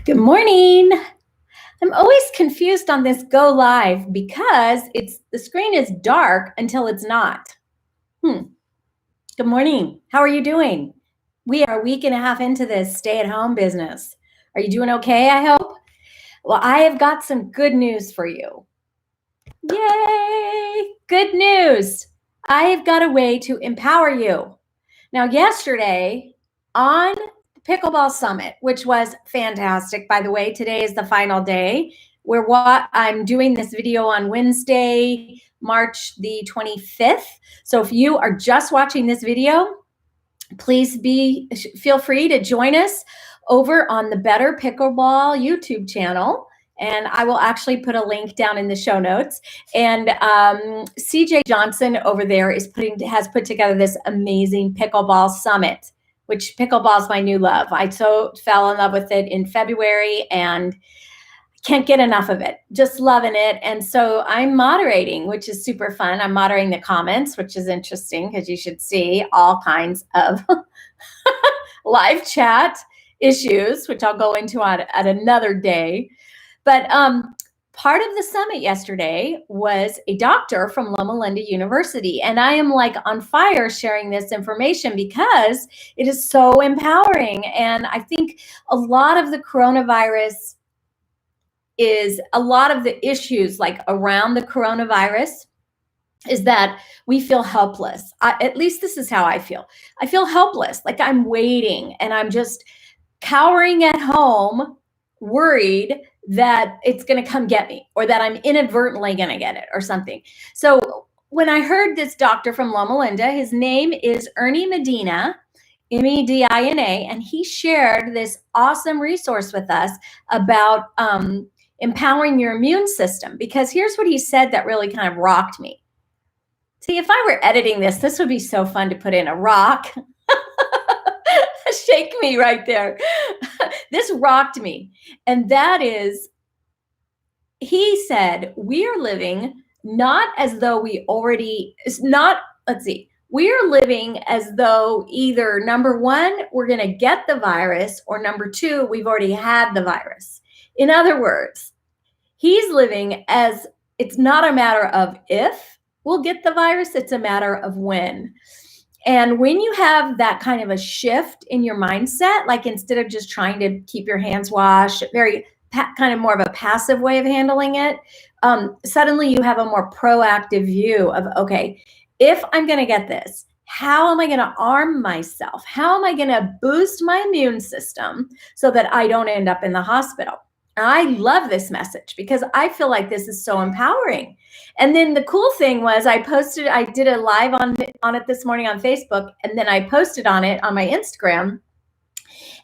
Good morning. I'm always confused on this go live because the screen is dark until it's not. Good morning. How are you doing? We are a week and a half into this stay-at-home business. Are you doing okay, I hope? Well, I have got some good news for you. Yay! Good news. I have got a way to empower you. Now, yesterday on Pickleball Summit, which was fantastic, by the way, today is the final day. I'm doing this video on Wednesday, March the 25th. So if you are just watching this video, please feel free to join us over on the Better Pickleball YouTube channel. And I will actually put a link down in the show notes. And CJ Johnson over there has put together this amazing pickleball summit, which pickleball is my new love. I so fell in love with it in February and can't get enough of it. Just loving it. And so I'm moderating, which is super fun. I'm moderating the comments, which is interesting because you should see all kinds of live chat issues, which I'll go into at another day. But part of the summit yesterday was a doctor from Loma Linda University. And I am like on fire sharing this information because it is so empowering. And I think a lot of the coronavirus a lot of the issues like around the coronavirus is that we feel helpless. At least this is how I feel. I feel helpless, like I'm waiting and I'm just cowering at home, worried that it's going to come get me or that I'm inadvertently going to get it or something. So when I heard this doctor from Loma Linda, his name is Ernie Medina, Medina, and he shared this awesome resource with us about empowering your immune system, because here's what he said that really kind of rocked me. See, if I were editing this would be so fun to put in a rock. Shake me right there. This rocked me. And that is, he said, we are living not as though we are living as though either number one, we're going to get the virus, or number two, we've already had the virus. In other words, he's living as it's not a matter of if we'll get the virus, it's a matter of when. And when you have that kind of a shift in your mindset, like instead of just trying to keep your hands washed, very kind of more of a passive way of handling it, suddenly you have a more proactive view of, okay, if I'm going to get this, how am I going to arm myself? How am I going to boost my immune system so that I don't end up in the hospital? I love this message because I feel like this is so empowering. And then the cool thing was I did a live on it this morning on Facebook, and then I posted on it on my Instagram.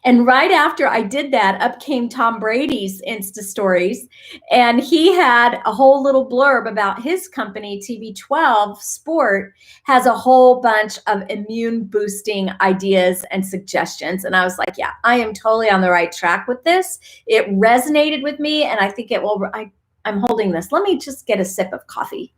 And right after I did that, up came Tom Brady's Insta stories, and he had a whole little blurb about his company, TB12 Sport, has a whole bunch of immune boosting ideas and suggestions. And I was like, yeah, I am totally on the right track with this. It resonated with me, and I think it will. I'm holding this. Let me just get a sip of coffee.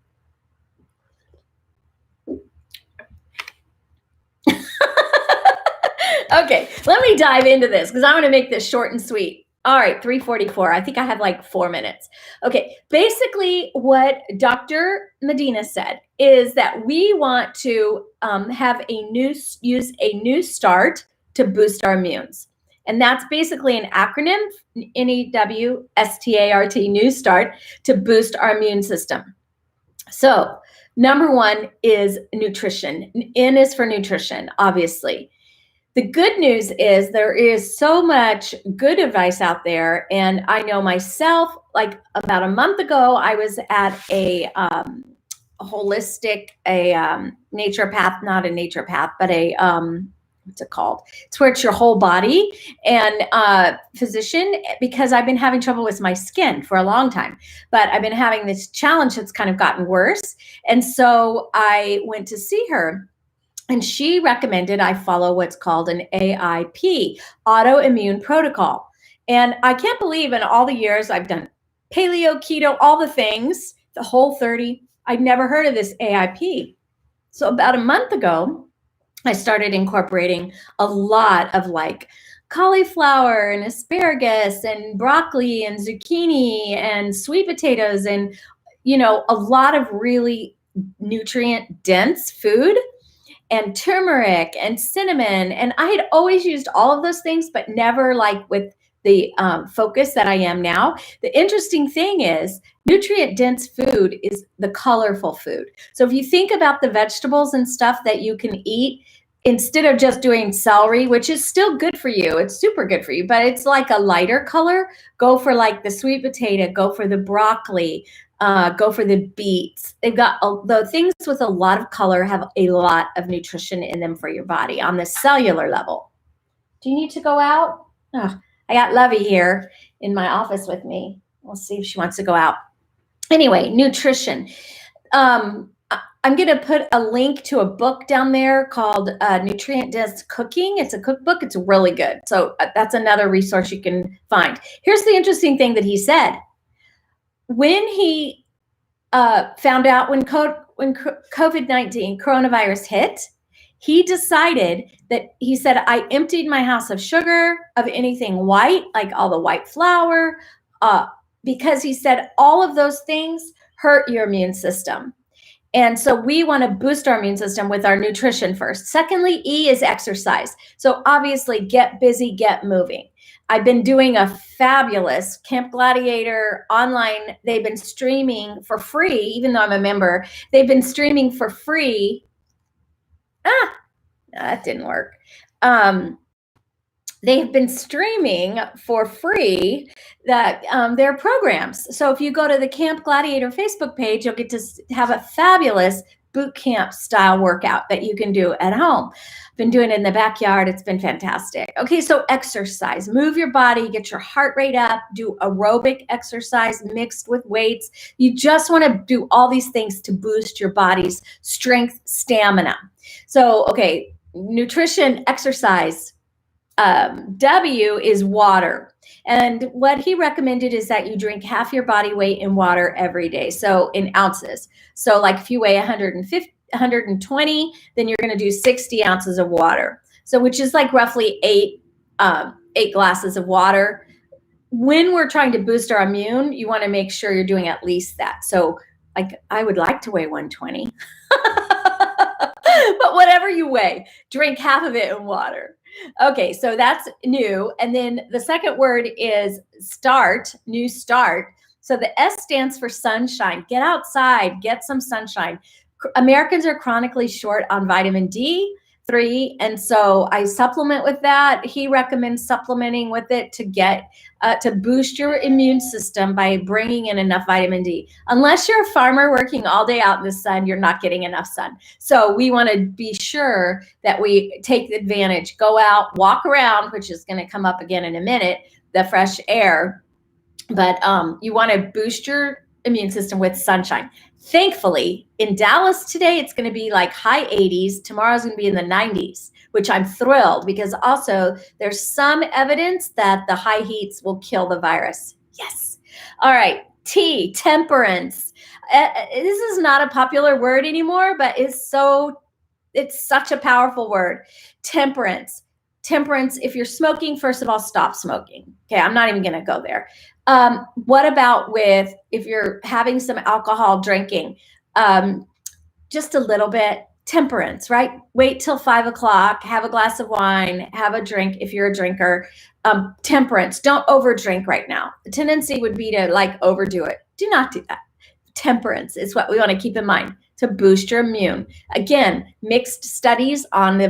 Okay, let me dive into this because I'm going to make this short and sweet. All right, 3:44. I think I have like 4 minutes. Okay, basically what Dr. Medina said is that we want to use a new start to boost our immunes. And that's basically an acronym, NEWSTART, new start, to boost our immune system. So number one is nutrition. N is for nutrition, obviously. The good news is there is so much good advice out there. And I know myself, like about a month ago, I was at a holistic, naturopath, not a naturopath, but what's it called? It's where it's your whole body, and physician, because I've been having trouble with my skin for a long time, but I've been having this challenge that's kind of gotten worse. And so I went to see her. And she recommended I follow what's called an AIP, autoimmune protocol. And I can't believe in all the years I've done paleo, keto, all the things, the whole 30, I'd never heard of this AIP. So about a month ago, I started incorporating a lot of like cauliflower and asparagus and broccoli and zucchini and sweet potatoes and, a lot of really nutrient dense food, and turmeric and cinnamon. And I had always used all of those things, but never like with the focus that I am now. The interesting thing is nutrient dense food is the colorful food. So if you think about the vegetables and stuff that you can eat, instead of just doing celery, which is still good for you, it's super good for you, but it's like a lighter color, go for like the sweet potato, go for the broccoli, go for the beets. They've got the things with a lot of color have a lot of nutrition in them for your body on the cellular level. Do you need to go out? Oh, I got Lovey here in my office with me. We'll see if she wants to go out. Anyway, nutrition. I'm going to put a link to a book down there called Nutrient Dense Cooking. It's a cookbook. It's really good. So that's another resource you can find. Here's the interesting thing that he said. When he found out when COVID-19 coronavirus hit, he decided that he said, I emptied my house of sugar, of anything white, like all the white flour, because he said all of those things hurt your immune system. And so we want to boost our immune system with our nutrition first. Secondly, E is exercise. So obviously get busy, get moving. I've been doing a fabulous Camp Gladiator online. They've been streaming for free, even though I'm a member. They've been streaming for free. That didn't work. They've been streaming for free their programs. So if you go to the Camp Gladiator Facebook page, you'll get to have a fabulous boot camp style workout that you can do at home. Been doing it in the backyard. It's been fantastic. Okay, so exercise, move your body, get your heart rate up, do aerobic exercise mixed with weights. You just want to do all these things to boost your body's strength, stamina. So, okay, nutrition, exercise. W is water. And what he recommended is that you drink half your body weight in water every day. So in ounces. So like if you weigh 120, then you're going to do 60 ounces of water. So which is like roughly eight glasses of water. When we're trying to boost our immune, you want to make sure you're doing at least that. So like I would like to weigh 120, but whatever you weigh, drink half of it in water. Okay, so that's new. And then the second word is start, new start. So the S stands for sunshine. Get outside, get some sunshine. Americans are chronically short on vitamin D3, and so I supplement with that. He recommends supplementing with it to get to boost your immune system by bringing in enough vitamin D. Unless you're a farmer working all day out in the sun, you're not getting enough sun. So we want to be sure that we take the advantage, go out, walk around, which is going to come up again in a minute, the fresh air. But you want to boost your immune system with sunshine. Thankfully, in Dallas today, it's going to be like high 80s. Tomorrow's going to be in the 90s, which I'm thrilled because also there's some evidence that the high heats will kill the virus. Yes. All right. T, temperance. This is not a popular word anymore, but it's such a powerful word. Temperance. Temperance, if you're smoking, first of all, stop smoking. Okay, I'm not even going to go there. What about if you're having some alcohol drinking, just a little bit, temperance, right? Wait till 5 o'clock, have a glass of wine, have a drink if you're a drinker. Temperance, don't overdrink right now. The tendency would be to like overdo it. Do not do that. Temperance is what we want to keep in mind to boost your immune. Again, mixed studies on the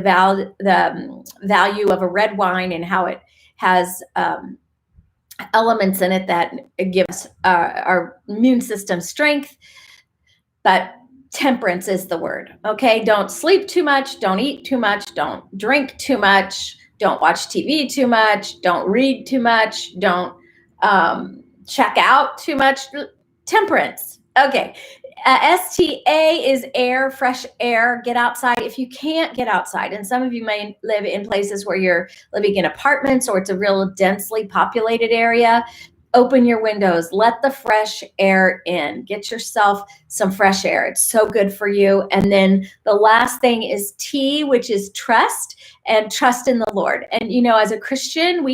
value of a red wine and how it has elements in it that gives our immune system strength. But temperance is the word. Okay, don't sleep too much, don't eat too much, don't drink too much, don't watch TV too much, don't read too much, don't check out too much. Temperance. Okay. STA is air, fresh air, get outside. If you can't get outside, and some of you may live in places where you're living in apartments or it's a real densely populated area, Open your windows, let the fresh air in, get yourself some fresh air. It's so good for you. And then the last thing is T, which is trust, and trust in the Lord. And, as a Christian,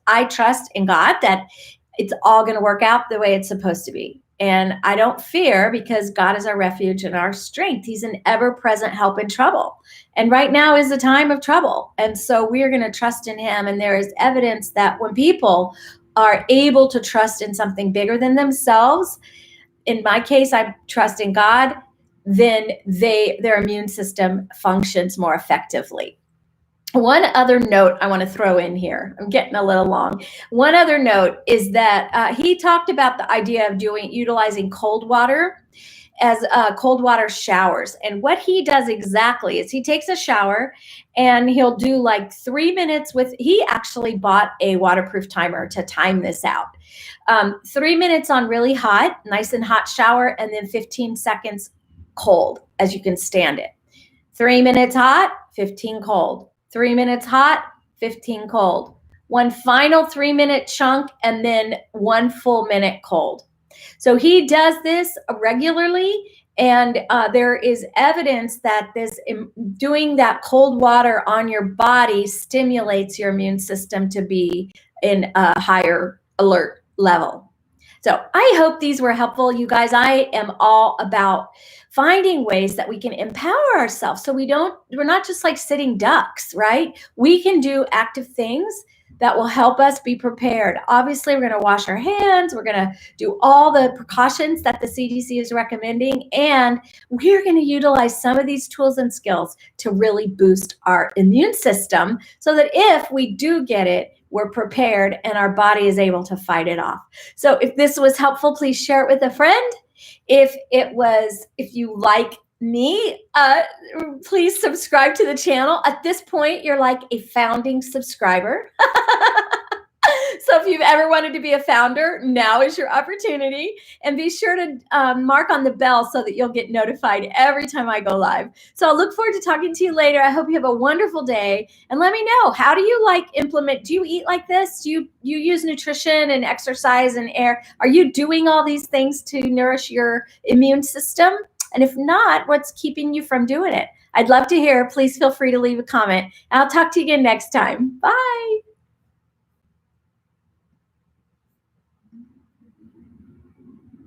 I trust in God that it's all going to work out the way it's supposed to be. And I don't fear, because God is our refuge and our strength. He's an ever-present help in trouble. And right now is a time of trouble. And so we are going to trust in him. And there is evidence that when people are able to trust in something bigger than themselves, in my case, I trust in God, then their immune system functions more effectively. One other note I want to throw in here, I'm getting a little long. One other note is that he talked about the idea of utilizing cold water as cold water showers. And what he does exactly is he takes a shower and he'll do like 3 minutes he actually bought a waterproof timer to time this out. 3 minutes on really hot, nice and hot shower, and then 15 seconds cold as you can stand it. 3 minutes hot, 15 cold. 3 minutes hot, 15 cold. One final 3-minute chunk, and then 1 full minute cold. So he does this regularly, and there is evidence that doing that cold water on your body stimulates your immune system to be in a higher alert level. So I hope these were helpful, you guys. I am all about finding ways that we can empower ourselves so we're not just like sitting ducks, right? We can do active things that will help us be prepared. Obviously, we're going to wash our hands. We're going to do all the precautions that the CDC is recommending. And we're going to utilize some of these tools and skills to really boost our immune system so that if we do get it, we're prepared and our body is able to fight it off. So if this was helpful, please share it with a friend. If you like me, please subscribe to the channel. At this point, you're like a founding subscriber. So if you've ever wanted to be a founder, now is your opportunity. And be sure to mark on the bell so that you'll get notified every time I go live. So I'll look forward to talking to you later. I hope you have a wonderful day. And let me know, how do you do you eat like this? Do you use nutrition and exercise and air? Are you doing all these things to nourish your immune system? And if not, what's keeping you from doing it? I'd love to hear. Please feel free to leave a comment. I'll talk to you again next time. Bye.